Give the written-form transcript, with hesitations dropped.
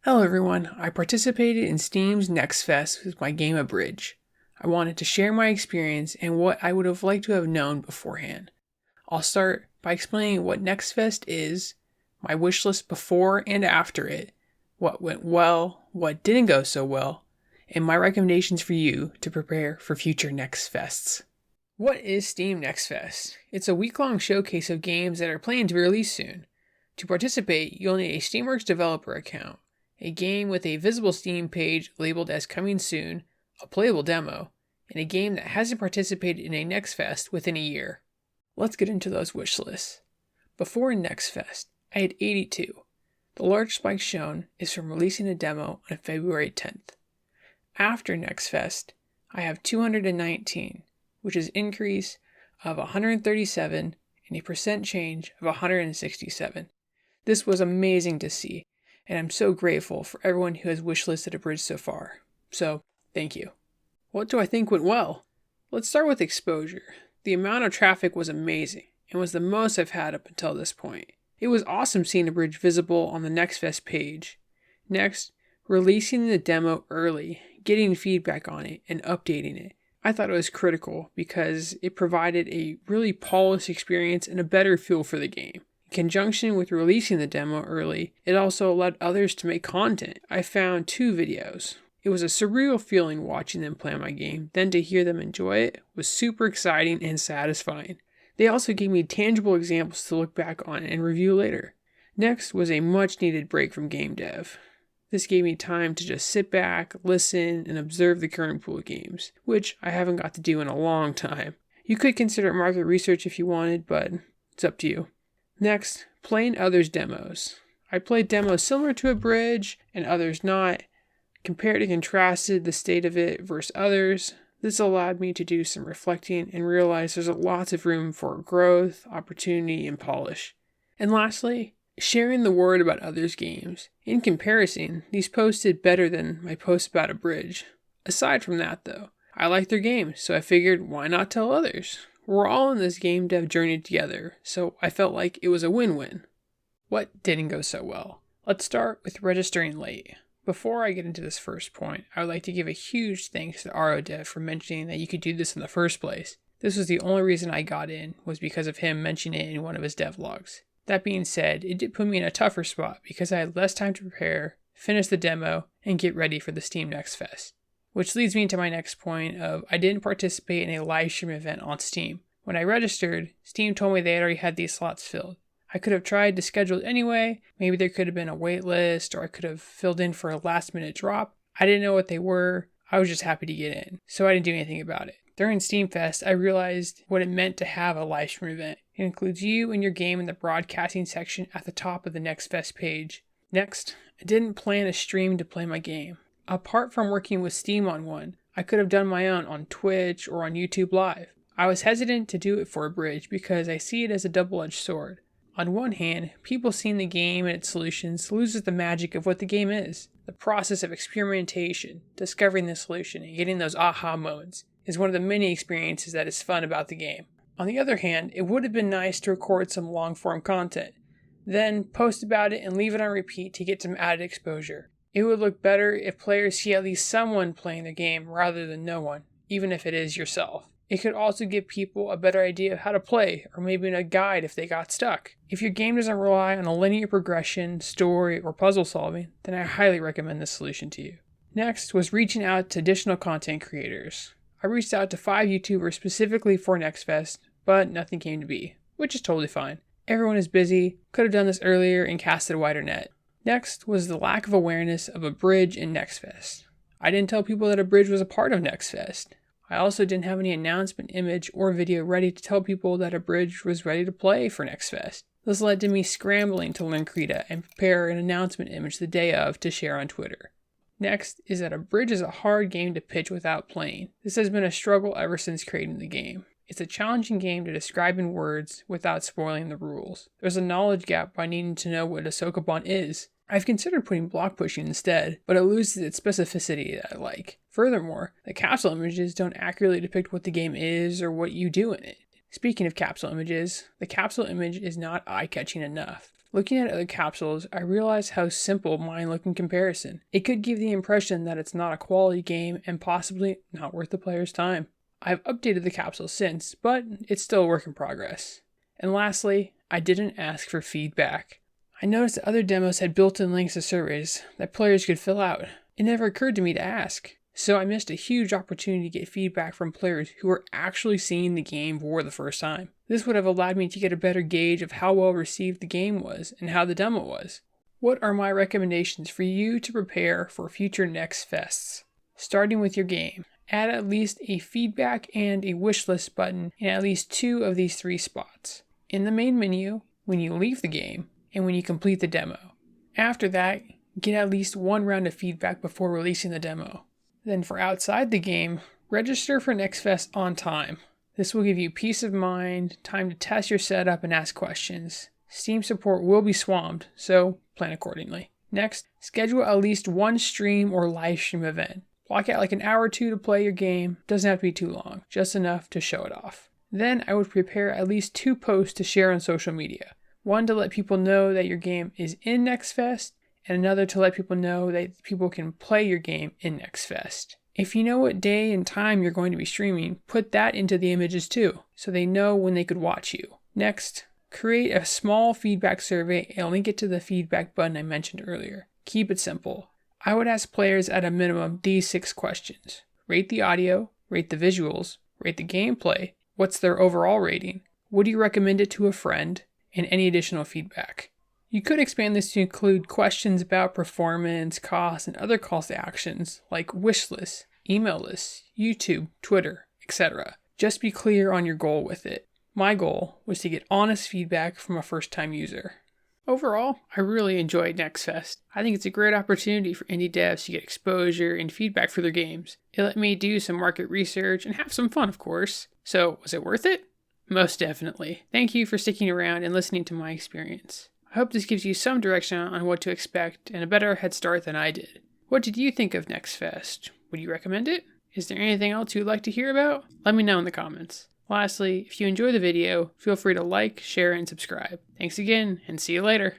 Hello everyone, I participated in Steam's Next Fest with my game Abridge. I wanted to share my experience and what I would have liked to have known beforehand. I'll start by explaining what Next Fest is, my wish list before and after it, what went well, what didn't go so well, and my recommendations for you to prepare for future Next Fests. What is Steam Next Fest? It's a week-long showcase of games that are planned to be released soon. To participate, you'll need a Steamworks developer account, a game with a visible Steam page labeled as coming soon, a playable demo, and a game that hasn't participated in a Next Fest within a year. Let's get into those wish lists. Before Next Fest, I had 82. The large spike shown is from releasing a demo on February 10th. After Next Fest, I have 219, which is an increase of 137 and a percent change of 167. This was amazing to see, and I'm so grateful for everyone who has wishlisted Abridge so far. So, thank you. What do I think went well? Let's start with exposure. The amount of traffic was amazing, and was the most I've had up until this point. It was awesome seeing Abridge visible on the Next Fest page. Next, releasing the demo early, getting feedback on it, and updating it. I thought it was critical because it provided a really polished experience and a better feel for the game. In conjunction with releasing the demo early, it also allowed others to make content. I found 2 videos. It was a surreal feeling watching them play my game, then to hear them enjoy it was super exciting and satisfying. They also gave me tangible examples to look back on and review later. Next was a much needed break from game dev. This gave me time to just sit back, listen, and observe the current pool of games, which I haven't got to do in a long time. You could consider it market research if you wanted, but it's up to you. Next, playing others' demos. I played demos similar to Abridge and others not, compared and contrasted the state of it versus others. This allowed me to do some reflecting and realize there's lots of room for growth, opportunity, and polish. And lastly, sharing the word about others' games. In comparison, these posts did better than my post about Abridge. Aside from that though, I like their games, so I figured why not tell others? We're all in this game dev journey together, so I felt like it was a win-win. What didn't go so well? Let's start with registering late. Before I get into this first point, I would like to give a huge thanks to RODev for mentioning that you could do this in the first place. This was the only reason I got in, was because of him mentioning it in one of his devlogs. That being said, it did put me in a tougher spot because I had less time to prepare, finish the demo, and get ready for the Steam Next Fest. Which leads me to my next point of I didn't participate in a live stream event on Steam. When I registered, Steam told me they had already had these slots filled. I could have tried to schedule it anyway, maybe there could have been a wait list, or I could have filled in for a last minute drop. I didn't know what they were, I was just happy to get in, so I didn't do anything about it. During Steam Fest, I realized what it meant to have a live stream event. It includes you and your game in the broadcasting section at the top of the Next Fest page. Next, I didn't plan a stream to play my game. Apart from working with Steam on one, I could have done my own on Twitch or on YouTube Live. I was hesitant to do it for Abridge because I see it as a double-edged sword. On one hand, people seeing the game and its solutions loses the magic of what the game is. The process of experimentation, discovering the solution, and getting those aha moments is one of the many experiences that is fun about the game. On the other hand, it would have been nice to record some long-form content, then post about it and leave it on repeat to get some added exposure. It would look better if players see at least someone playing the game rather than no one, even if it is yourself. It could also give people a better idea of how to play, or maybe a guide if they got stuck. If your game doesn't rely on a linear progression, story, or puzzle solving, then I highly recommend this solution to you. Next was reaching out to additional content creators. I reached out to 5 YouTubers specifically for Next Fest, but nothing came to be, which is totally fine. Everyone is busy, could have done this earlier and casted a wider net. Next was the lack of awareness of Abridge and Next Fest. I didn't tell people that Abridge was a part of Next Fest. I also didn't have any announcement image or video ready to tell people that Abridge was ready to play for Next Fest. This led to me scrambling to learn Krita and prepare an announcement image the day of to share on Twitter. Next is that Abridge is a hard game to pitch without playing. This has been a struggle ever since creating the game. It's a challenging game to describe in words without spoiling the rules. There's a knowledge gap by needing to know what a Sokoban is. I've considered putting block pushing instead, but it loses its specificity that I like. Furthermore, the capsule images don't accurately depict what the game is or what you do in it. Speaking of capsule images, the capsule image is not eye-catching enough. Looking at other capsules, I realized how simple mine look in comparison. It could give the impression that it's not a quality game and possibly not worth the player's time. I've updated the capsule since, but it's still a work in progress. And lastly, I didn't ask for feedback. I noticed that other demos had built-in links to surveys that players could fill out. It never occurred to me to ask. So I missed a huge opportunity to get feedback from players who were actually seeing the game for the first time. This would have allowed me to get a better gauge of how well received the game was and how the demo was. What are my recommendations for you to prepare for future Next Fests? Starting with your game, add at least a feedback and a wishlist button in at least 2 of these 3 spots. In the main menu, when you leave the game, and when you complete the demo. After that, get at least 1 round of feedback before releasing the demo. Then for outside the game, register for Next Fest on time. This will give you peace of mind, time to test your setup and ask questions. Steam support will be swamped, so plan accordingly. Next, schedule at least 1 stream or live stream event. Block out like an hour or 2 to play your game. Doesn't have to be too long, just enough to show it off. Then I would prepare at least 2 posts to share on social media. One to let people know that your game is in Next Fest, and another to let people know that people can play your game in Next Fest. If you know what day and time you're going to be streaming, put that into the images too, so they know when they could watch you. Next, create a small feedback survey and link it to the feedback button I mentioned earlier. Keep it simple. I would ask players at a minimum these 6 questions. Rate the audio, rate the visuals, rate the gameplay, what's their overall rating, would you recommend it to a friend, and any additional feedback. You could expand this to include questions about performance, cost, and other calls to actions like wish lists, email lists, YouTube, Twitter, etc. Just be clear on your goal with it. My goal was to get honest feedback from a first-time user. Overall, I really enjoyed Next Fest. I think it's a great opportunity for indie devs to get exposure and feedback for their games. It let me do some market research and have some fun, of course. So, was it worth it? Most definitely. Thank you for sticking around and listening to my experience. I hope this gives you some direction on what to expect and a better head start than I did. What did you think of Next Fest? Would you recommend it? Is there anything else you'd like to hear about? Let me know in the comments. Lastly, if you enjoyed the video, feel free to like, share, and subscribe. Thanks again, and see you later.